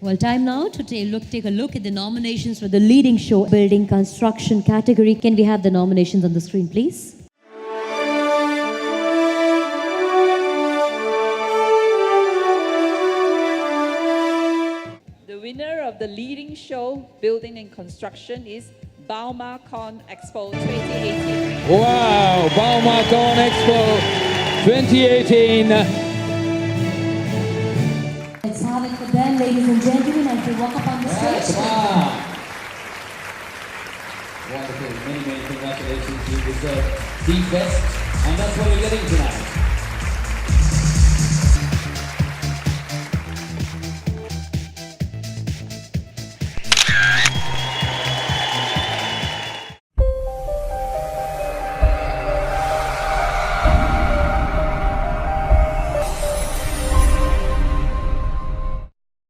Well, time now to take a look at the nominations for the leading show building construction category. Can we have the nominations on the screen, please? The winner of the leading show building and construction is BaumaCon Expo 2018. Wow, BaumaCon Expo 2018. Let's have it for them, ladies and gentlemen, as they walk up on the stage. Wow. Wonderful. Many congratulations. You deserve the best. And that's what we're getting tonight.